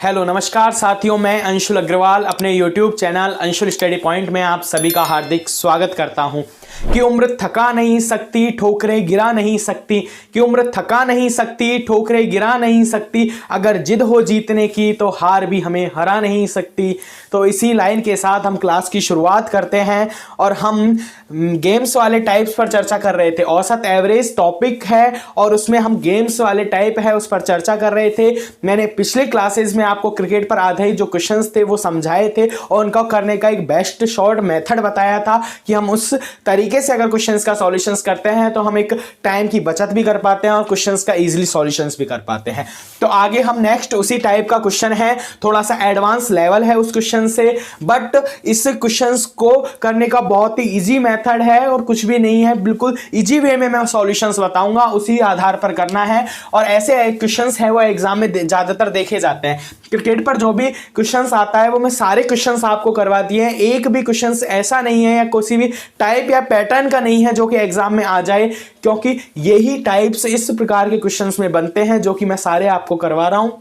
Hello नमस्कार साथियों, मैं अंशुल अग्रवाल अपने YouTube channel Anshul study point में आप सभी का हार्दिक स्वागत करता हूं। कि उम्र थका नहीं सकती, ठोकरें गिरा नहीं सकती। कि उम्र थका नहीं सकती, ठोकरें गिरा नहीं सकती। अगर जिद हो जीतने की तो हार भी हमें हरा नहीं सकती। तो इसी लाइन के साथ हम क्लास की शुरुआत करते हैं और हम गेम्स वाले टाइप्स पर चर्चा कर रहे थे। औसत एवरेज टॉपिक है और उसमें हम गेम्स वाले टाइप है उस पर चर्चा कर रहे थे। मैंने पिछले क्लासेस में आपको क्रिकेट पर आधारित जो क्वेश्चंस थे वो समझाए थे और उनका करने का एक बेस्ट शॉर्ट मेथड बताया था कि हम उस तरीके से अगर क्वेश्चंस का सॉल्यूशंस करते हैं तो हम एक टाइम की बचत भी कर पाते हैं और क्वेश्चंस का इजीली सॉल्यूशंस भी कर पाते हैं। तो आगे हम नेक्स्ट उसी टाइप का क्वेश्चन है, थोड़ा सा एडवांस लेवल है उस क्वेश्चन से, बट इस क्वेश्चंस को करने का बहुत ही इजी मेथड है और कुछ भी नहीं है, बिल्कुल इजी वे में मैं सॉल्यूशंस बताऊंगा, उसी आधार पर करना है। और ऐसे क्वेश्चंस है वो एग्जाम में ज्यादातर देखे जाते हैं। क्रिकेट पर जो भी क्वेश्चंस आता है वो मैं सारे क्वेश्चंस आपको करवा दिए हैं। एक भी क्वेश्चंस ऐसा नहीं है या किसी भी टाइप या पैटर्न का नहीं है जो कि एग्जाम में आ जाए, क्योंकि यही टाइप्स इस प्रकार के क्वेश्चंस में बनते हैं जो कि मैं सारे आपको करवा रहा हूं।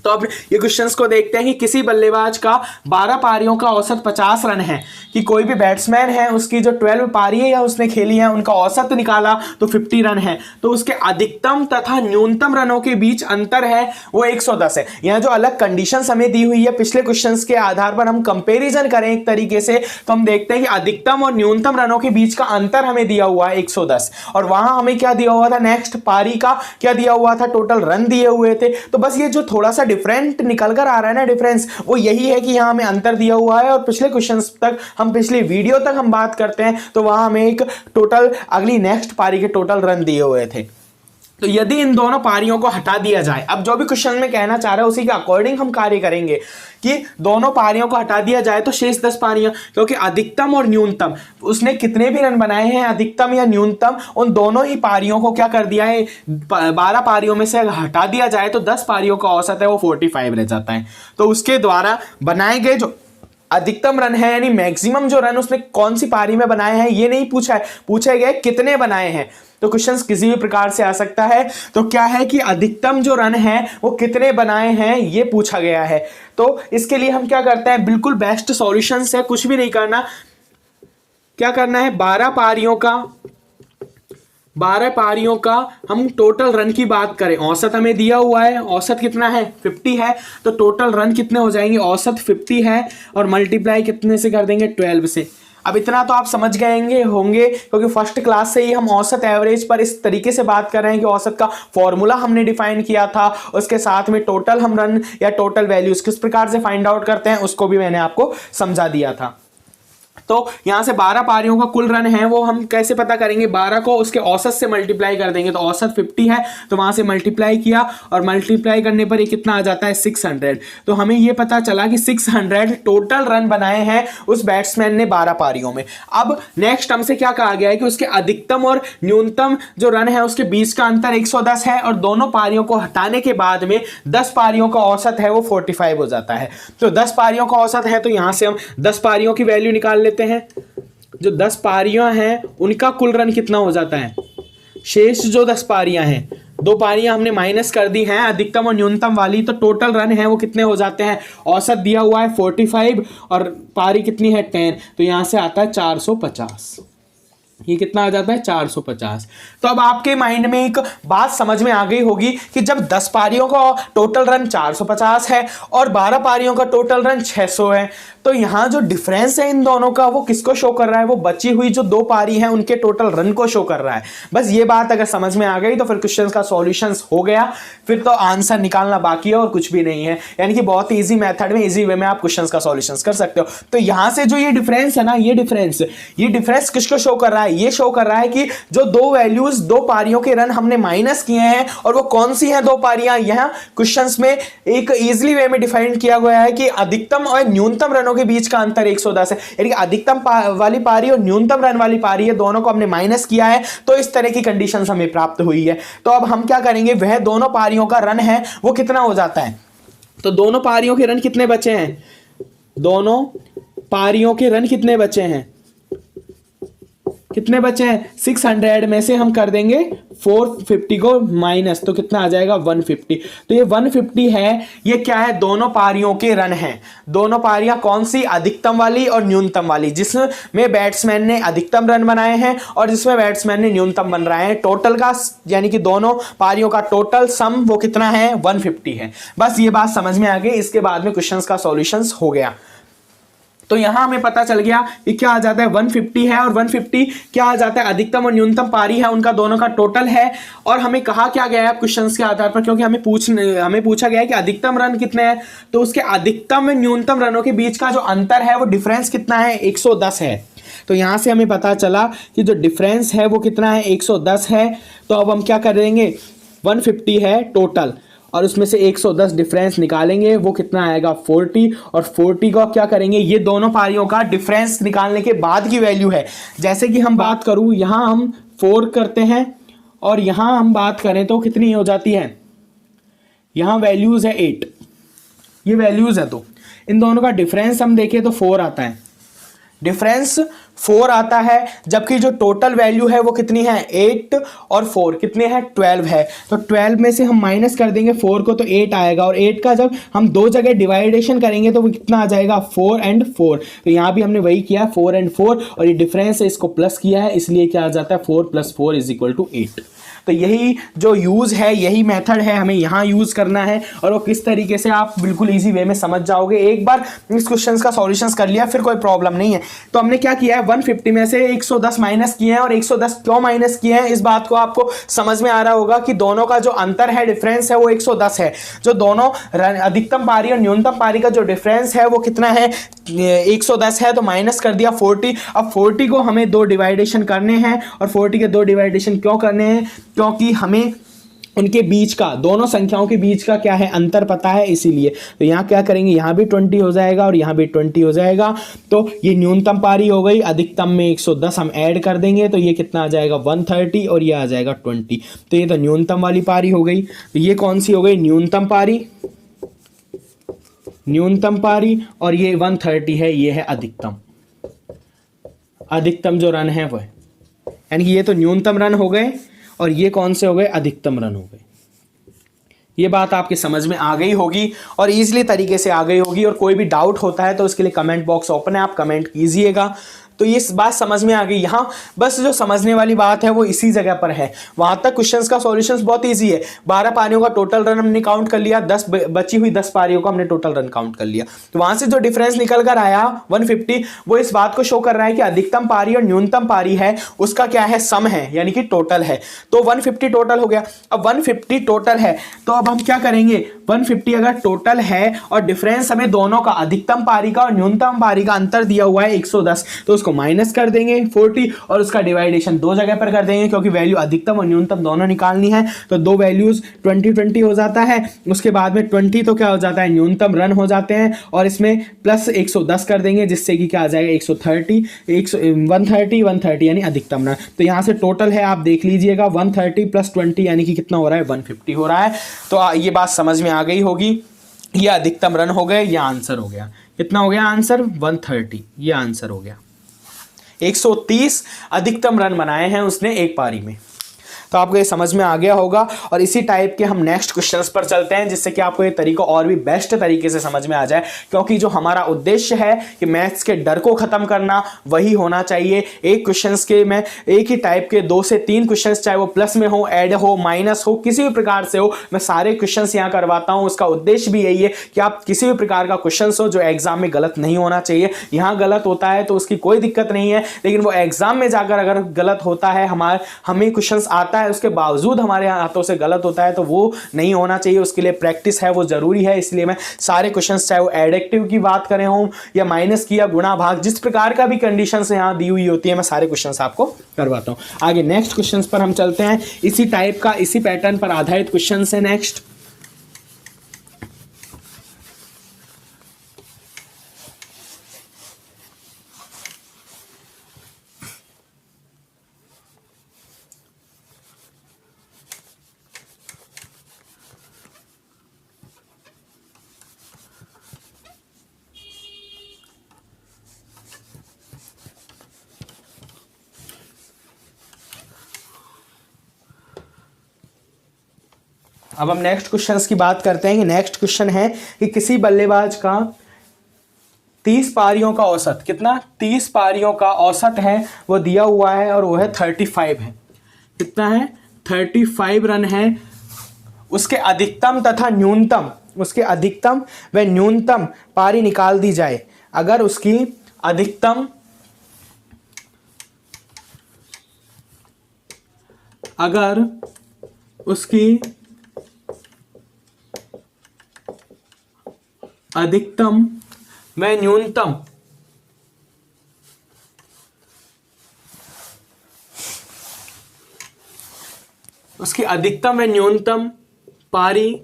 तो अब ये क्वेश्चंस को देखते हैं कि किसी बल्लेबाज का 12 पारियों का औसत 50 रन है। कि कोई भी बैट्समैन है उसकी जो 12 पारी या उसने खेली है उनका औसत निकाला तो 50 रन है, तो उसके अधिकतम तथा न्यूनतम रनों के बीच अंतर है वो 110 है। यहाँ जो अलग कंडीशंस हमें दी हुई है पिछले क्वेश्चंस के आधार पर हम कंपेरिजन करें एक तरीके से, तो हम देखते हैं कि अधिकतम और न्यूनतम रनों के बीच का अंतर हमें दिया हुआ है 110, और वहां हमें क्या दिया हुआ था, नेक्स्ट पारी का क्या दिया हुआ था, टोटल रन दिए हुए थे। तो बस ये जो थोड़ा सा डिफरेंट निकल कर आ रहा है ना, डिफरेंस वो यही है कि यहां हमें अंतर दिया हुआ है। और पिछले क्वेश्चंस तक हम पिछली वीडियो तक हम बात करते हैं तो वहां हमें एक टोटल अगली नेक्स्ट पारी के टोटल रन दिए हुए थे। तो यदि इन दोनों पारियों को हटा दिया जाए, अब जो भी क्वेश्चन में कहना चाह रहा है उसी के अकॉर्डिंग हम कार्य करेंगे कि दोनों पारियों को हटा दिया जाए तो शेष 10 पारियां, क्योंकि अधिकतम और न्यूनतम उसने कितने भी रन बनाए हैं, अधिकतम या न्यूनतम, उन दोनों ही पारियों को क्या कर दिया है, 12 पारियों में से हटा दिया जाए तो 10 पारियों का औसत है वो 45 रह जाता है। तो उसके द्वारा बनाए गए जो अधिकतम रन है यानी मैक्सिमम जो रन उसने कौन सी पारी में बनाए हैं ये नहीं पूछा है, पूछे गए कितने बनाए हैं। तो क्वेश्चंस किसी भी प्रकार से आ सकता है। तो क्या है कि अधिकतम जो रन है वो कितने बनाए हैं ये पूछा गया है। तो इसके लिए हम क्या करते हैं, बिल्कुल बेस्ट सॉल्यूशंस है, कुछ भी नहीं करना। क्या करना है, 12 पारियों का हम टोटल रन की बात करें, औसत हमें दिया हुआ है, औसत कितना है 50 है, तो टोटल रन कितने हो जाएंगे, औसत 50 है और मल्टीप्लाई कितने से कर देंगे, 12 से। अब इतना तो आप समझ गए होंगे क्योंकि फर्स्ट क्लास से ही हम औसत एवरेज पर इस तरीके से बात कर रहे हैं कि औसत का फॉर्मूला हमने डिफाइन किया था, उसके साथ में टोटल हम रन या टोटल वैल्यूज किस प्रकार से फाइंड आउट करते हैं उसको भी मैंने आपको समझा दिया था। तो यहां से 12 पारियों का कुल रन है वो हम कैसे पता करेंगे, 12 को उसके औसत से मल्टीप्लाई कर देंगे। तो औसत 50 है तो वहां से मल्टीप्लाई किया और मल्टीप्लाई करने पर ये कितना आ जाता है 600। तो हमें ये पता चला कि 600 टोटल रन बनाए हैं उस बैट्समैन ने 12 पारियों में। अब नेक्स्ट हमसे क्या कहा गया है कि उसके अधिकतम और न्यूनतम जो रन है उसके बीच का अंतर 110 है और दोनों पारियों को हटाने के बाद में 10 पारियों का औसत है वो 45 हो जाता है। तो 10 पारियों का औसत है तो यहां से हम 10 पारियों की वैल्यू निकाल लेते हैं। जो 10 पारियां हैं उनका कुल रन कितना हो जाता है, शेष जो 10 पारियां हैं, 2 पारियां हमने माइनस कर दी हैं अधिकतम और न्यूनतम वाली, तो टोटल रन है वो कितने हो जाते हैं, औसत दिया हुआ है 45 और पारी कितनी है 10, तो यहां से आता है 450। ये कितना आ जाता है 450। तो अब आपके माइंड में एक बात समझ में आ गई होगी कि जब 10 पारियों का टोटल रन 450 है और 12 पारियों का टोटल रन 600 है, तो यहां जो डिफरेंस है इन दोनों का वो किसको शो कर रहा है, वो बची हुई जो 2 पारी हैं उनके टोटल रन को शो कर रहा है। बस ये बात अगर समझ में आ गई तो फिर क्वेश्चन का सॉल्यूशंस हो गया, फिर तो आंसर निकालना बाकी है और कुछ भी नहीं है। यानी कि बहुत ही ईजी मेथड में, ईजी वे में आप क्वेश्चन का सॉल्यूशंस कर सकते हो। तो यहां से जो ये डिफरेंस है ना, ये डिफरेंस किसको शो कर रहा है, ये शो कर रहा है कि जो 2 वैल्यूज 2 पारियों के रन हमने माइनस किए हैं और वो कौन सी हैं 2 पारियां, यहां क्वेश्चंस में एक इजीली वे में डिफाइन किया गया है कि अधिकतम और न्यूनतम रनों के बीच का अंतर 110 है। यानी कि अधिकतम वाली पारी और न्यूनतम रन वाली पारी है, दोनों को हमने माइनस किया है, तो इस तरह की कंडीशंस हमें प्राप्त हुई है। तो अब हम क्या करेंगे, वह दोनों पारियों का रन है वो कितना हो जाता है, तो दोनों पारियों के रन कितने बचे हैं, दोनों पारियों के रन कितने बचे हैं, कितने बचे हैं 600 में से हम कर देंगे 450 को माइनस, तो कितना आ जाएगा 150। तो ये 150 है, ये क्या है दोनों पारियों के रन हैं। दोनों पारियां कौन सी, अधिकतम वाली और न्यूनतम वाली, जिसमें बैट्समैन ने अधिकतम रन बनाए हैं और जिसमें बैट्समैन ने न्यूनतम बन रहे हैं। टोटल का यानी कि दोनों पारियों का टोटल सम वो कितना है 150 है। बस ये बात समझ में आ गई। इसके बाद में क्वेश्चंस का सॉल्यूशंस हो गया। तो यहां हमें पता चल गया कि क्या आ जाता है 150 है और 150 क्या आ जाता है अधिकतम और न्यूनतम पारी है, उनका दोनों का टोटल है। और हमें कहा क्या गया है क्वेश्चंस के आधार पर, क्योंकि हमें पूछा गया है कि अधिकतम रन कितने हैं, तो उसके अधिकतम और न्यूनतम रनों के बीच का जो अंतर है वो डिफरेंस कितना है 110 है। तो यहां से हमें पता चला कि जो डिफरेंस है वो कितना है 110 है। तो अब हम क्या करेंगे 150 है टोटल और उसमें से 110 डिफरेंस निकालेंगे, वो कितना आएगा 40। और 40 को क्या करेंगे, ये दोनों पारियों का डिफरेंस निकालने के बाद की वैल्यू है। जैसे कि हम बात करूं यहां हम 4 करते हैं और यहां हम बात करें तो कितनी हो जाती है, यहां वैल्यूज है 8, ये वैल्यूज है। तो इन दोनों का डिफरेंस हम देखें तो 4 आता है, डिफरेंस 4 आता है, जबकि जो टोटल वैल्यू है वो कितनी है 8 और 4 कितने हैं 12 है। तो 12 में से हम माइनस कर देंगे 4 को, तो 8 आएगा। और 8 का जब हम दो जगह डिवाइडेशन करेंगे तो वो कितना आ जाएगा 4 एंड 4। तो यहाँ भी हमने वही किया 4 एंड 4 और ये डिफरेंस है इसको प्लस किया है, इसलिए क्या आ जाता है 4 + 4 = 8। तो यही जो यूज है, यही मेथड है, हमें यहाँ यूज करना है। और वो किस तरीके से आप बिल्कुल इजी वे में समझ जाओगे। एक बार इस क्वेश्चंस का सॉल्यूशंस कर लिया फिर कोई प्रॉब्लम नहीं है। तो हमने क्या किया है 150 में से 110 माइनस किए हैं। और 110 क्यों माइनस किए हैं इस बात को आपको समझ में आ रहा होगा कि दोनों का जो अंतर है डिफरेंस है वो 110 है। जो दोनों अधिकतम पारी और न्यूनतम पारी का जो डिफरेंस है वो कितना है 110 है। तो माइनस कर दिया 40। अब 40 को हमें दो डिवाइडेशन करने हैं और 40 के दो डिवाइडेशन क्यों करने हैं, क्योंकि हमें उनके बीच का, दोनों संख्याओं के बीच का क्या है अंतर पता है, इसीलिए। तो यहाँ क्या करेंगे, यहाँ भी 20 हो जाएगा और यहाँ भी 20 हो जाएगा। तो ये न्यूनतम पारी हो गई, अधिकतम में 110 हम ऐड कर देंगे तो ये कितना आ जाएगा 130 और ये आ जाएगा 20। तो ये तो न्यूनतम वाली पारी हो गई। तो ये कौन सी हो गई न्यूनतम पारी, न्यूनतम पारी। और ये 130 है, ये है अधिकतम, अधिकतम जो रन है वो है, यानी कि ये तो न्यूनतम रन हो गए और ये कौन से हो गए अधिकतम रन हो गए। ये बात आपके समझ में आ गई होगी और इजीली तरीके से आ गई होगी। और कोई भी डाउट होता है तो उसके लिए कमेंट बॉक्स ओपन है, आप कमेंट कीजिएगा। तो ये बात समझ में आ गई। यहाँ बस जो समझने वाली बात है वो इसी जगह पर है, वहां तक क्वेश्चंस का सॉल्यूशंस बहुत इजी है। 12 पारियों का टोटल रन हमने काउंट कर लिया, 10 बची हुई 10 पारियों का हमने टोटल रन काउंट कर लिया। तो वहां से जो डिफरेंस निकल कर आया 150, वो इस बात को शो कर रहा है कि अधिकतम पारी और न्यूनतम पारी है उसका क्या है सम है, यानी कि टोटल है। तो 150 टोटल हो गया। अब 150 टोटल है तो अब हम क्या करेंगे, 150 अगर टोटल है और डिफरेंस हमें दोनों का अधिकतम पारी का और न्यूनतम पारी का अंतर दिया हुआ है 110, तो उसको माइनस कर देंगे 40 और उसका डिवाइडेशन दो जगह पर कर देंगे, क्योंकि वैल्यू अधिकतम और न्यूनतम दोनों निकालनी है। तो दो वैल्यूज 20 हो जाता है। उसके बाद में 20 तो क्या हो जाता है न्यूनतम रन हो जाते हैं और इसमें प्लस 110 कर देंगे, जिससे कि क्या आ जाएगा 130 130 यानी अधिकतम रन। तो यहां से टोटल है आप देख लीजिएगा 130 + 20 यानी कि कितना हो रहा है 150 हो रहा है। तो ये बात समझ में आ गई होगी। ये अधिकतम रन हो गए, ये आंसर हो गया। कितना हो गया आंसर 130, ये आंसर हो गया। 130 अधिकतम रन बनाए हैं उसने एक पारी में। तो आपको ये समझ में आ गया होगा। और इसी टाइप के हम नेक्स्ट क्वेश्चंस पर चलते हैं, जिससे कि आपको ये तरीका और भी बेस्ट तरीके से समझ में आ जाए। क्योंकि जो हमारा उद्देश्य है कि मैथ्स के डर को खत्म करना, वही होना चाहिए। एक क्वेश्चंस के मैं एक ही टाइप के 2 से 3 क्वेश्चंस, चाहे वो प्लस में हो, ऐड हो, माइनस हो, किसी भी प्रकार से हो, मैं सारे क्वेश्चंस यहाँ करवाता हूँ। उसका उद्देश्य भी यही है कि आप किसी भी प्रकार का क्वेश्चन हो जो एग्जाम में गलत नहीं होना चाहिए। यहाँ गलत होता है तो उसकी कोई दिक्कत नहीं है, लेकिन वो एग्जाम में जाकर अगर गलत होता है, हमें क्वेश्चन आता है उसके बावजूद हमारे हाथों से गलत होता है, तो वो नहीं होना चाहिए। उसके लिए प्रैक्टिस है वो जरूरी है। इसलिए मैं सारे क्वेश्चंस, चाहे वो एडिटिव की बात करें हो या माइनस की या गुणा भाग, जिस प्रकार का भी कंडीशंस यहाँ दी हुई होती है, मैं सारे क्वेश्चंस आपको करवाता हूँ। आगे नेक्स्ट क्वेश्चंस पर हम चलते हैं। इसी टाइप का, इसी पैटर्न पर आधारित क्वेश्चंस है नेक्स्ट। अब हम नेक्स्ट क्वेश्चन की बात करते हैं कि नेक्स्ट क्वेश्चन है कि किसी बल्लेबाज का 30 पारियों का औसत, कितना 30 पारियों का औसत है वो दिया हुआ है और वो है 35 है। कितना है? 35 रन है। उसके अधिकतम तथा न्यूनतम, उसके अधिकतम व न्यूनतम पारी निकाल दी जाए। अगर उसकी अधिकतम, अगर उसकी अधिकतम व न्यूनतम उसकी अधिकतम व न्यूनतम पारी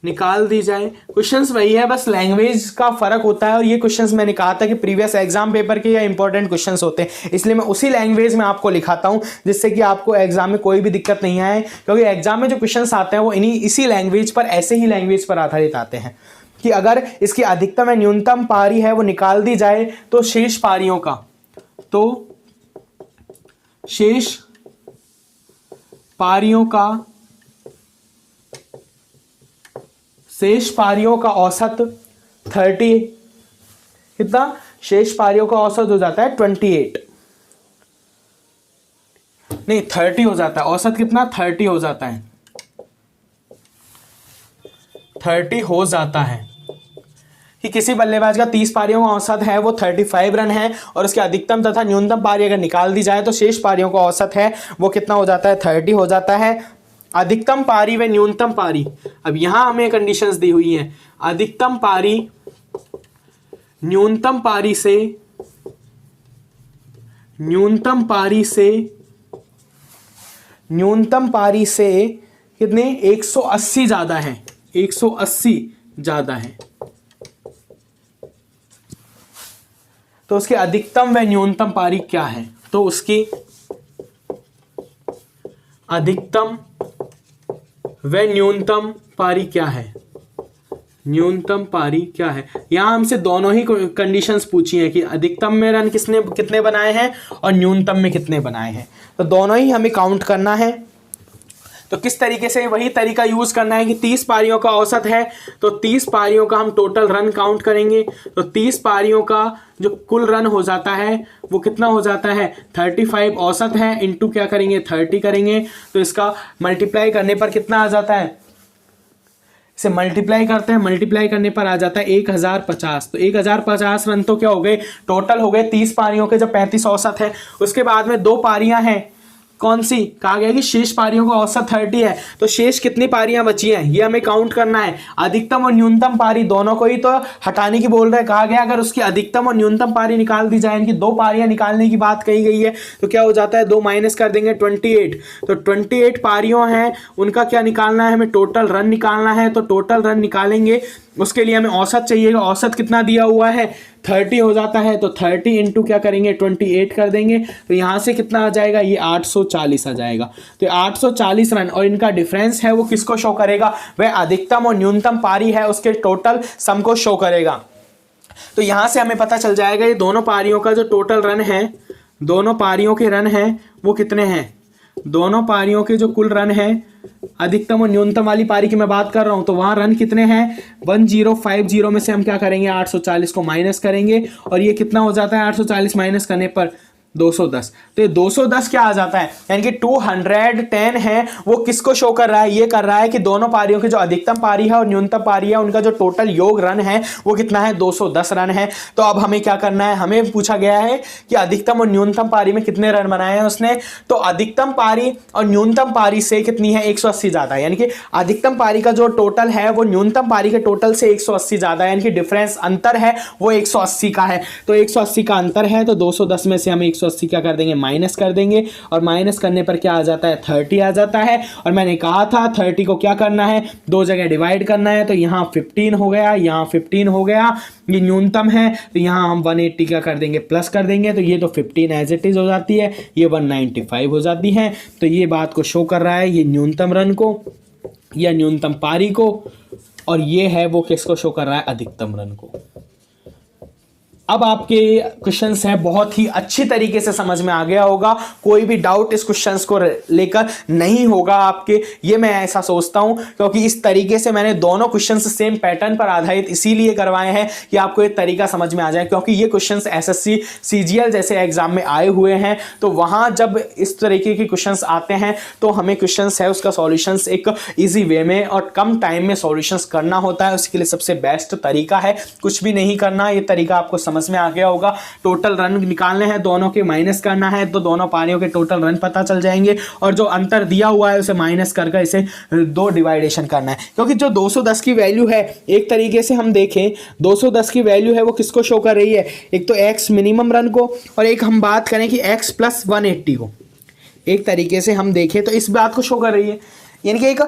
निकाल दी जाए। क्वेश्चंस वही है, बस लैंग्वेज का फर्क होता है। और ये क्वेश्चंस मैंने कहा था कि प्रीवियस एग्जाम पेपर के या इंपॉर्टेंट क्वेश्चंस होते हैं, इसलिए मैं उसी लैंग्वेज में आपको लिखाता हूं जिससे कि आपको एग्जाम में कोई भी दिक्कत नहीं आए, क्योंकि एग्जाम में जो क्वेश्चंस आते हैं वो इसी लैंग्वेज पर, ऐसे ही लैंग्वेज पर आधारित आते हैं कि अगर इसकी अधिकतम या न्यूनतम पारी है वो निकाल दी जाए तो शेष पारियों का, तो शेष पारियों का औसत 30, कितना? शेष पारियों का औसत हो जाता है 28, नहीं 30 हो जाता है। औसत कितना? 30 हो जाता है, 30 हो जाता है कि किसी बल्लेबाज का 30 पारियों का औसत है वो 35 रन है और उसके अधिकतम तथा न्यूनतम पारी अगर निकाल दी जाए तो शेष पारियों का औसत है वो कितना हो जाता है? 30 हो जाता है। अधिकतम पारी व न्यूनतम पारी, अब यहां हमें कंडीशंस दी हुई हैं। अधिकतम पारी न्यूनतम पारी से कितने? 180 ज्यादा है, 180 ज्यादा है। तो उसकी अधिकतम व न्यूनतम पारी क्या है? तो उसकी अधिकतम व न्यूनतम पारी क्या है? न्यूनतम पारी क्या है? यहां हमसे दोनों ही कंडीशंस पूछी हैं कि अधिकतम में रन कितने बनाए हैं और न्यूनतम में कितने बनाए हैं, तो दोनों ही हमें काउंट करना है। तो किस तरीके से? वही तरीका यूज करना है कि 30 पारियों का औसत है तो 30 पारियों का हम टोटल रन काउंट करेंगे। तो 30 पारियों का जो कुल रन हो जाता है वो कितना हो जाता है? 35 औसत है, इंटू क्या करेंगे? 30 करेंगे। तो इसका मल्टीप्लाई करने पर कितना आ जाता है? इसे मल्टीप्लाई करते हैं, मल्टीप्लाई करने पर आ जाता है 1050। तो 1050 रन तो क्या हो गए? टोटल हो गए 30 पारियों के, जब 35 औसत है। उसके बाद में 2 पारियां हैं, कौन सी? कहा गया कि शेष पारियों का औसत 30 है, तो शेष कितनी पारियां बची हैं ये हमें काउंट करना है। अधिकतम और न्यूनतम पारी दोनों को ही तो हटाने की बोल रहे हैं। कहा गया अगर उसकी अधिकतम और न्यूनतम पारी निकाल दी जाए, इनकी 2 पारियां निकालने की बात कही गई है, तो क्या हो जाता है? 2 माइनस कर देंगे 28। तो 28 पारियों हैं, उनका क्या निकालना है? हमें टोटल रन निकालना है। तो टोटल रन निकालेंगे, उसके लिए हमें औसत चाहिएगा। औसत कितना दिया हुआ है? 30 हो जाता है। तो 30 इंटू क्या करेंगे? 28 कर देंगे। तो यहाँ से कितना आ जाएगा? ये 840 आ जाएगा। तो 840 रन, और इनका डिफरेंस है वो किसको शो करेगा? वह अधिकतम और न्यूनतम पारी है उसके टोटल सम को शो करेगा। तो यहाँ से हमें पता चल जाएगा ये दोनों पारियों का जो टोटल रन है, दोनों पारियों के रन हैं वो कितने हैं? दोनों पारियों के जो कुल रन है, अधिकतम और न्यूनतम वाली पारी की मैं बात कर रहा हूं, तो वहां रन कितने हैं? 1050 में से हम क्या करेंगे? 840 को माइनस करेंगे, और ये कितना हो जाता है? 840 माइनस करने पर 210। तो ये 210 क्या आ जाता है? यानी कि 210 है वो किसको शो कर रहा है? ये कर रहा है कि दोनों पारियों की जो अधिकतम पारी है और न्यूनतम पारी है उनका जो टोटल योग रन है वो कितना है? 210 रन है। तो अब हमें क्या करना है? हमें पूछा गया है कि अधिकतम और न्यूनतम पारी में कितने रन बनाए हैं उसने। तो अधिकतम पारी और न्यूनतम पारी से कितनी है? 180 ज्यादा है। यानी कि अधिकतम पारी का जो टोटल है वो न्यूनतम पारी के टोटल से 180 ज्यादा है, यानी कि डिफरेंस अंतर है वो 180 का है। तो 180 का अंतर है, तो 210 में से हमें 180 क्या कर देंगे? माइनस कर देंगे, और माइनस करने पर क्या आ जाता है? 30 आ जाता है। और मैंने कहा था 30 को क्या करना है? 2 जगह डिवाइड करना है। तो यहाँ 15 हो गया, यहाँ 15 हो गया, ये न्यूनतम है, तो यहाँ हम 180 क्या कर देंगे? प्लस कर देंगे। तो ये तो 15 एज इट इज हो जाती है, ये 195 हो जाती है। तो ये बात को शो कर रहा है, ये न्यूनतम रन को या न्यूनतम पारी को, और ये है वो किसको शो कर रहा है? अधिकतम रन को। अब आपके क्वेश्चंस है बहुत ही अच्छी तरीके से समझ में आ गया होगा, कोई भी डाउट इस क्वेश्चंस को लेकर नहीं होगा आपके, ये मैं ऐसा सोचता हूं, क्योंकि इस तरीके से मैंने दोनों क्वेश्चंस सेम पैटर्न पर आधारित इसीलिए करवाए हैं कि आपको एक तरीका समझ में आ जाए, क्योंकि ये क्वेश्चंस एसएससी सीजीएल जैसे एग्जाम में आए हुए हैं, तो वहां जब इस तरीके के क्वेश्चंस आते हैं तो हमें क्वेश्चंस है उसका सॉल्यूशंस एक ईजी वे में और कम टाइम में सॉल्यूशंस करना होता है। उसके लिए सबसे बेस्ट तरीका है कुछ भी नहीं करना, ये तरीका आपको समझ में आ गया होगा। टोटल रन निकालने हैं, दोनों के माइनस करना है तो दोनों पारियों के टोटल रन पता चल जाएंगे, और जो अंतर दिया हुआ है उसे माइनस करके इसे 2 डिवाइडेशन करना है, क्योंकि जो 210 की वैल्यू है एक तरीके से हम देखें 210 की वैल्यू है वो किसको शो कर रही है, एक तो एक्स मिनिमम रन को, और एक हम बात करें कि एक्स प्लस 180 को, एक तरीके से हम देखें तो इस बात को शो कर रही है। यानी कि एक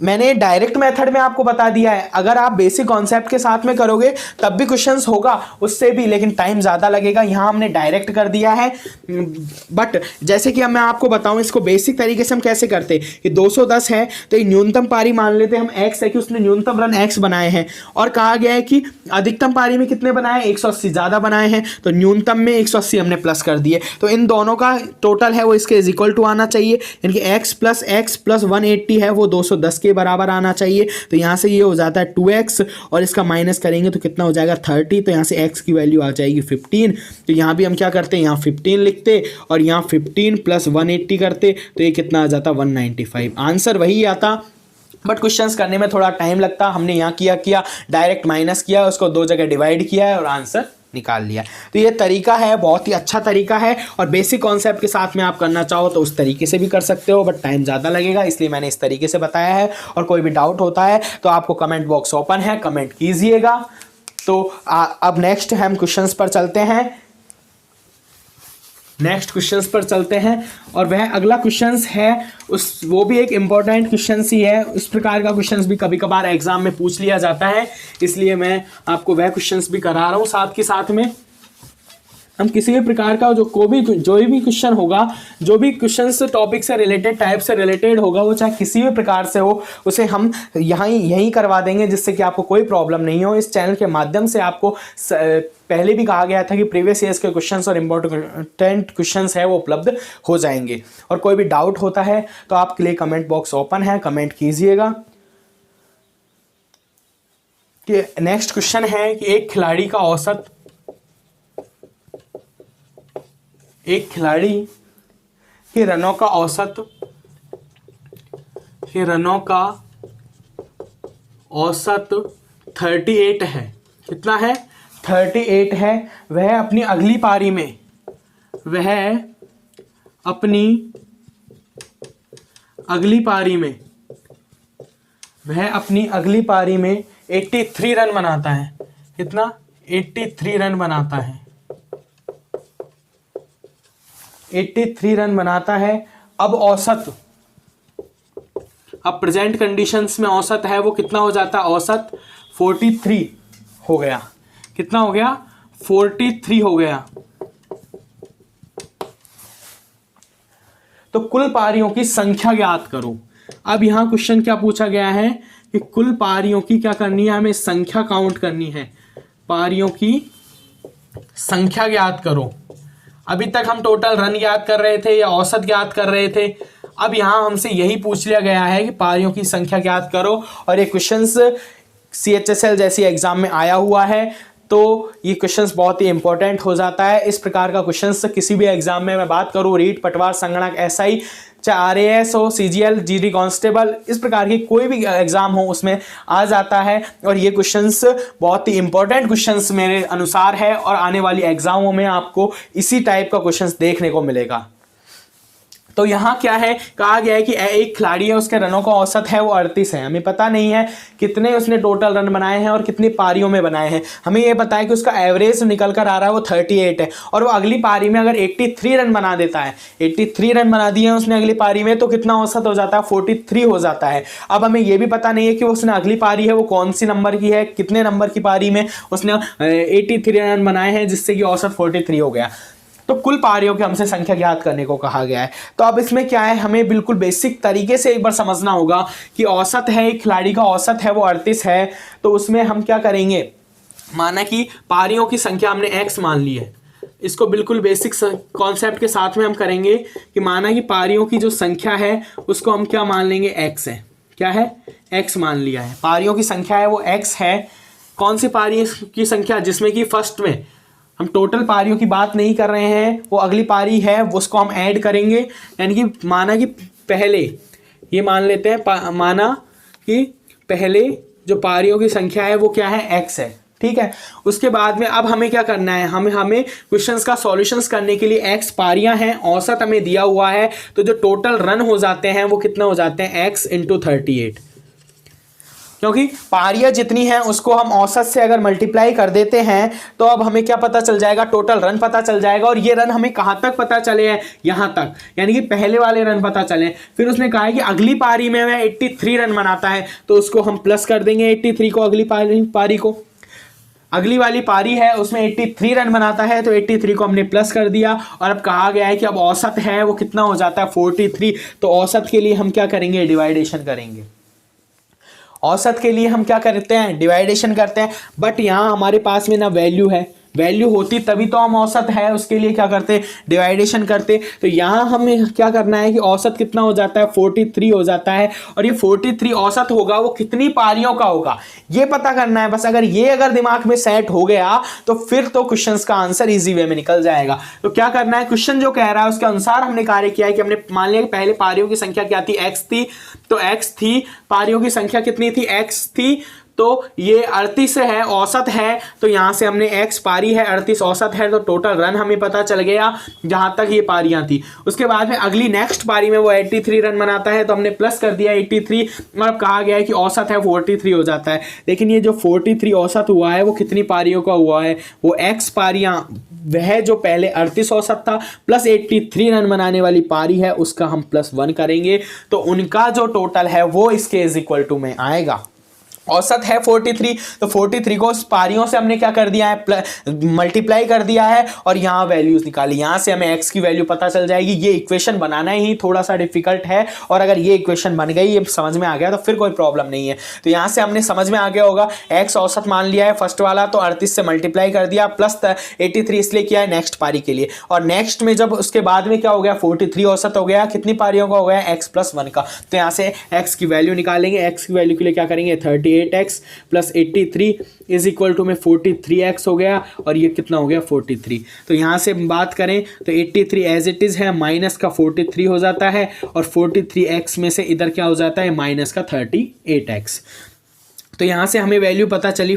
मैंने डायरेक्ट मेथड में आपको बता दिया है, अगर आप बेसिक कॉन्सेप्ट के साथ में करोगे तब भी क्वेश्चंस होगा उससे भी, लेकिन टाइम ज़्यादा लगेगा। यहाँ हमने डायरेक्ट कर दिया है, बट जैसे कि अब मैं आपको बताऊं इसको बेसिक तरीके से हम कैसे करते हैं कि 210 है तो ये न्यूनतम पारी मान लेते हैं हम एक्स है कि उसने न्यूनतम रन एक्स बनाए हैं, और कहा गया है कि अधिकतम पारी में कितने बनाए 180 ज़्यादा बनाए हैं, तो न्यूनतम में 180 हमने प्लस कर दिए, तो इन दोनों का टोटल है वो इसके इज इक्वल टू आना चाहिए, यानी कि एक्स प्लस 180 है वो 210 के बराबर आना चाहिए। तो यहाँ से ये हो जाता है 2x और इसका माइनस करेंगे तो कितना हो जाएगा 30, तो यहाँ से x की वैल्यू आ जाएगी 15। तो यहाँ भी हम क्या करते हैं, यहाँ 15 लिखते और यहाँ 15 प्लस 180 करते, तो ये कितना आ जाता 195। आंसर वही आता, बट क्वेश्चंस करने में थोड़ा टाइम लगता। हमने यहाँ किया डायरेक्ट माइनस किया, उसको 2 जगह डिवाइड किया है और आंसर निकाल लिया। तो ये तरीका है, बहुत ही अच्छा तरीका है, और बेसिक कॉन्सेप्ट के साथ में आप करना चाहो तो उस तरीके से भी कर सकते हो, बट टाइम ज़्यादा लगेगा, इसलिए मैंने इस तरीके से बताया है। और कोई भी डाउट होता है तो आपको कमेंट बॉक्स ओपन है, कमेंट कीजिएगा। तो अब नेक्स्ट हम क्वेश्चंस पर चलते हैं, नेक्स्ट क्वेश्चंस पर चलते हैं, और वह अगला क्वेश्चंस है वो भी एक इम्पॉर्टेंट क्वेश्चंस ही है। इस प्रकार का क्वेश्चंस भी कभी कभार एग्जाम में पूछ लिया जाता है, इसलिए मैं आपको वह क्वेश्चंस भी करा रहा हूँ। साथ के साथ में हम किसी भी प्रकार का जो भी क्वेश्चन होगा, जो भी क्वेश्चंस टॉपिक से रिलेटेड, टाइप से रिलेटेड होगा, वो चाहे किसी भी प्रकार से हो, उसे हम यहीं करवा देंगे, जिससे कि आपको कोई प्रॉब्लम नहीं हो। इस चैनल के माध्यम से आपको पहले भी कहा गया था कि प्रीवियस ईयर्स के क्वेश्चंस और इम्पोर्टेंट क्वेश्चंस है वो उपलब्ध हो जाएंगे। और कोई भी डाउट होता है तो आपके लिए कमेंट बॉक्स ओपन है, कमेंट कीजिएगा। कि नेक्स्ट क्वेश्चन है कि एक खिलाड़ी के रनों का औसत 38 है। कितना है? 38 है। वह अपनी अगली पारी में 83 रन बनाता है। कितना? 83 रन बनाता है। 83 रन बनाता है। अब औसत, अब प्रेजेंट कंडीशंस में औसत है वो कितना हो जाता है? औसत 43 हो गया। कितना हो गया? 43 हो गया। तो कुल पारियों की संख्या ज्ञात करो। अब यहां क्वेश्चन क्या पूछा गया है कि कुल पारियों की क्या करनी है, हमें संख्या काउंट करनी है। पारियों की संख्या ज्ञात करो। अभी तक हम टोटल रन ज्ञात कर रहे थे या औसत ज्ञात कर रहे थे। अब यहां हमसे यही पूछ लिया गया है कि पारियों की संख्या ज्ञात करो, और ये क्वेश्चंस CHSL जैसी एग्जाम में आया हुआ है, तो ये क्वेश्चंस बहुत ही इंपॉर्टेंट हो जाता है। इस प्रकार का क्वेश्चंस किसी भी एग्जाम में मैं बात करूं, रीट, पटवार, संगणक, SI, चाहे RAS हो, CGL, GD कांस्टेबल, इस प्रकार की कोई भी एग्जाम हो उसमें आ जाता है। और ये क्वेश्चंस बहुत ही इंपॉर्टेंट क्वेश्चंस मेरे अनुसार है, और आने वाली एग्जामों में आपको इसी टाइप का क्वेश्चंस देखने को मिलेगा। तो यहाँ क्या है, कहा गया है कि एक खिलाड़ी है, उसके रनों का औसत है वो 38 है। हमें पता नहीं है कितने उसने टोटल रन बनाए हैं और कितनी पारियों में बनाए हैं। हमें ये पता है कि उसका एवरेज निकल कर आ रहा है वो 38 है, और वो अगली पारी में अगर 83 रन बना देता है, 83 रन बना दिए हैं उसने अगली पारी में, तो कितना औसत हो जाता है? 43 हो जाता है। अब हमें ये भी पता नहीं है कि उसने अगली पारी है वो कौन सी नंबर की है, कितने नंबर की पारी में उसने 83 रन बनाए हैं, जिससे कि औसत 43 हो गया। तो कुल पारियों की हमसे संख्या ज्ञात करने को कहा गया है। तो अब इसमें क्या है, हमें बिल्कुल बेसिक तरीके से एक बार समझना होगा कि औसत है, एक खिलाड़ी का औसत है वो 38 है, तो उसमें हम क्या करेंगे, माना कि पारियों की संख्या हमने x मान ली है, इसको बिल्कुल बेसिक कॉन्सेप्ट के साथ में हम करेंगे कि माना कि पारियों की जो संख्या है उसको हम क्या मान लेंगे, x है। क्या है, x मान लिया है। पारियों की संख्या है वो x है। कौन सी पारी की संख्या, जिसमें कि फर्स्ट में हम टोटल पारियों की बात नहीं कर रहे हैं, वो अगली पारी है वो उसको हम ऐड करेंगे। यानी कि माना कि पहले ये मान लेते हैं, माना कि पहले जो पारियों की संख्या है वो क्या है, x है। ठीक है, उसके बाद में अब हमें क्या करना है, हमें क्वेश्चंस का सॉल्यूशंस करने के लिए x पारियां हैं, औसत हमें दिया हुआ है, तो जो टोटल रन हो जाते हैं वो कितना हो जाते हैं, x इंटू 38। क्योंकि पारियां जितनी हैं उसको हम औसत से अगर मल्टीप्लाई कर देते हैं तो अब हमें क्या पता चल जाएगा, टोटल रन पता चल जाएगा। और ये रन हमें कहां तक पता चले हैं, यहां तक, यानी कि पहले वाले रन पता चले। फिर उसने कहा है कि अगली पारी में वह 83 रन बनाता है, तो उसको हम प्लस कर देंगे 83 को, अगली पारी को। अगली वाली पारी है उसमें 83 रन बनाता है, तो 83 को हमने प्लस कर दिया। और अब कहा गया है कि अब औसत है वो कितना हो जाता है, 43। तो औसत के लिए हम क्या करेंगे, डिवाइडेशन करेंगे। औसत के लिए हम क्या करते हैं, डिवाइडेशन करते हैं। बट यहाँ हमारे पास में ना वैल्यू है, वैल्यू होती तभी तो हम औसत है उसके लिए क्या करते, डिवाइडेशन करते। तो यहाँ हमें क्या करना है कि औसत कितना हो जाता है, 43 हो जाता है। और ये 43 औसत होगा वो कितनी पारियों का होगा ये पता करना है बस। अगर दिमाग में सेट हो गया तो फिर तो क्वेश्चंस का आंसर इजी वे में निकल जाएगा। तो क्या करना है, क्वेश्चन जो कह रहा है उसके अनुसार हमने कार्य किया है कि हमने मान लिया कि पहले पारियों की संख्या क्या थी, x थी, तो x थी, पारियों की संख्या कितनी थी, x थी, तो ये 38 है, औसत है, तो यहां से हमने x पारी है, 38 औसत है, तो टोटल रन हमें पता चल गया जहां तक ये पारियां थी। उसके बाद में अगली नेक्स्ट पारी में वो 83 रन बनाता है, तो हमने प्लस कर दिया 83। और अब कहा गया है कि औसत है 43 हो जाता है। लेकिन ये जो 43 औसत हुआ है वो कितनी पारियों का हुआ है, वो x पारियां, वह जो पहले 38 औसत था प्लस 83 रन बनाने वाली पारी है उसका हम +1 करेंगे, तो उनका जो टोटल है वो इसके इज इक्वल टू में आएगा। औसत है 43, तो 43 को पारियों से हमने क्या कर दिया है, मल्टीप्लाई कर दिया है और यहाँ वैल्यूज निकाली। यहाँ से हमें x की वैल्यू पता चल जाएगी। ये इक्वेशन बनाना ही थोड़ा सा डिफिकल्ट है, और अगर ये इक्वेशन बन गई, ये समझ में आ गया तो फिर कोई प्रॉब्लम नहीं है। तो यहाँ से हमने समझ में आ गया होगा, x औसत मान लिया है फर्स्ट वाला, तो 38 से मल्टीप्लाई कर दिया, प्लस 83 इसलिए किया है नेक्स्ट पारी के लिए। और नेक्स्ट में जब उसके बाद में क्या हो गया, 43 औसत हो गया, कितनी पारियों का हो गया, x + 1 का। तो यहाँ से x की वैल्यू निकालेंगे। x की वैल्यू के लिए क्या करेंगे, 38x + 83 इज इक्वल टू में 43x हो गया, और ये कितना हो गया, 43। तो यहाँ से बात करें तो 83 एज इट इज़ है, माइनस का 43 हो जाता है, और 43x में से इधर क्या हो जाता है, माइनस का 38x। तो यहाँ से हमें वैल्यू पता चली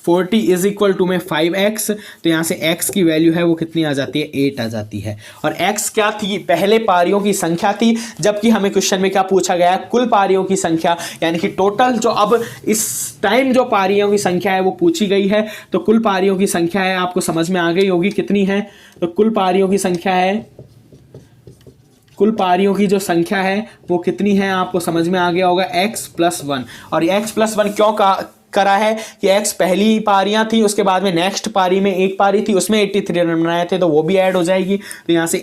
40 इज इक्वल टू में 5x। तो यहाँ से x की वैल्यू है वो कितनी आ जाती है, 8 आ जाती है। और x क्या थी, पहले पारियों की संख्या थी, जबकि हमें क्वेश्चन में क्या पूछा गया है, कुल पारियों की संख्या, यानी कि टोटल जो अब इस टाइम जो पारियों की संख्या है वो पूछी गई है। तो कुल पारियों की संख्या है, आपको समझ में आ गई होगी कितनी है। तो कुल पारियों की संख्या है, कुल पारियों की जो संख्या है वो कितनी है, आपको समझ में आ गया होगा, x + 1। और ये x + 1 क्यों करा है कि x पहली पारियां थी, उसके बाद में नेक्स्ट पारी में एक पारी थी, उसमें 83 रन बनाए थे, तो वो भी ऐड हो जाएगी। तो यहाँ से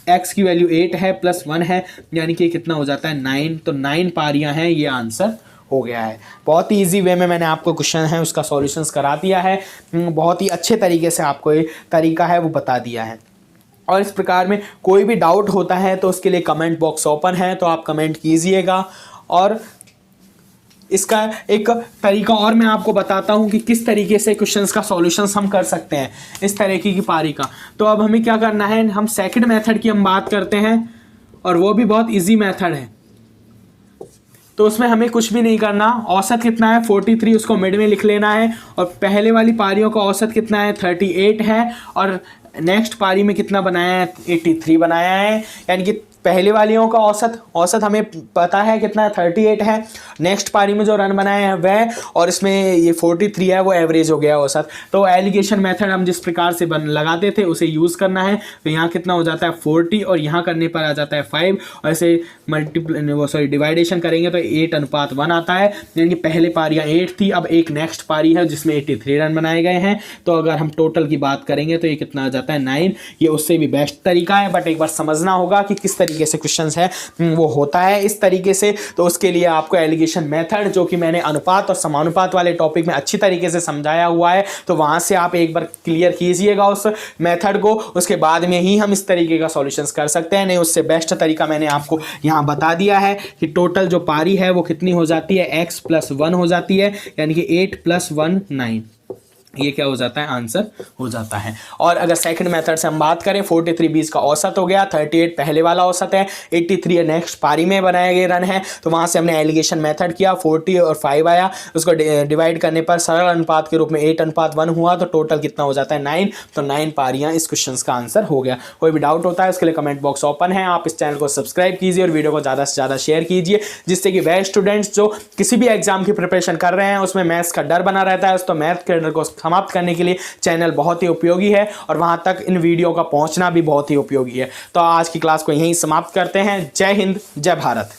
x की वैल्यू 8 है +1 है, यानी कि कितना हो जाता है, 9। तो 9 पारियां हैं, ये आंसर हो गया है। बहुत ही ईजी वे में मैंने आपको क्वेश्चन है उसका सॉल्यूशंस करा दिया है, बहुत ही अच्छे तरीके से आपको ये तरीका है वो बता दिया है। और इस प्रकार में कोई भी डाउट होता है तो उसके लिए कमेंट बॉक्स ओपन है, तो आप कमेंट कीजिएगा। और इसका एक तरीका और मैं आपको बताता हूं कि किस तरीके से क्वेश्चंस का सॉल्यूशंस हम कर सकते हैं इस तरीके की पारी का। तो अब हमें क्या करना है, हम सेकंड मेथड की हम बात करते हैं, और वो भी बहुत इजी मेथड है। तो उसमें हमें कुछ भी नहीं करना, औसत कितना है 43, उसको मिड में लिख लेना है, और पहले वाली पारियों का औसत कितना है 38 है, और नेक्स्ट पारी में कितना बनाया है 83 बनाया है। यानी कि पहले वालियों का औसत हमें पता है कितना है 38 है, नेक्स्ट पारी में जो रन बनाए हैं वह, और इसमें ये 43 है वो एवरेज हो गया औसत। तो एलिगेशन मेथड हम जिस प्रकार से लगाते थे उसे यूज़ करना है। तो यहाँ कितना हो जाता है 40, और यहाँ करने पर आ जाता है 5, और ऐसे डिवाइडेशन करेंगे तो 8:1 आता है। यानी कि पहले पारियाँ 8 थी, अब एक नेक्स्ट पारी है जिसमें 83 रन बनाए गए हैं। तो अगर हम टोटल की बात करेंगे तो ये कितना आ जाता है 9। ये उससे भी बेस्ट तरीका है, बट एक बार समझना होगा कि किस तरीके से क्वेश्चंस है वो होता है इस तरीके से। तो उसके लिए आपको एलिगेशन एलिगेशन मेथड, जो कि मैंने अनुपात और समानुपात वाले टॉपिक में अच्छी तरीके से समझाया हुआ है, तो वहां से आप एक बार क्लियर कीजिएगा उस मेथड को, उसके बाद में ही हम इस तरीके का सॉल्यूशंस कर सकते हैं। नहीं, उससे बेस्ट तरीका मैंने आपको यहाँ बता दिया है कि टोटल जो पारी है वो कितनी हो जाती है, x + 1 हो जाती है, यानी कि 8 + 1 9। ये क्या हो जाता है, आंसर हो जाता है। और अगर सेकंड मेथड से हम बात करें, 43 बीस का औसत हो गया, 38 पहले वाला औसत है, 83 नेक्स्ट पारी में बनाए गए रन है, तो वहां से हमने एलिगेशन मेथड किया, 40 और 5 आया, उसको डिवाइड करने पर सरल अनुपात के रूप में 8:1 हुआ, तो टोटल कितना हो जाता है, 9। तो 9 पारियां इस क्वेश्चन का आंसर हो गया। कोई भी डाउट होता है उसके लिए कमेंट बॉक्स ओपन है, आप इस चैनल को सब्सक्राइब कीजिए और वीडियो को ज़्यादा से ज़्यादा शेयर कीजिए, जिससे कि वह स्टूडेंट्स जो किसी भी एग्जाम की प्रिपरेशन कर रहे हैं उसमें मैथ्स का डर बना रहता है, तो मैथ के डर को समाप्त करने के लिए चैनल बहुत ही उपयोगी है और वहां तक इन वीडियो का पहुंचना भी बहुत ही उपयोगी है। तो आज की क्लास को यहीं समाप्त करते हैं। जय हिंद, जय भारत।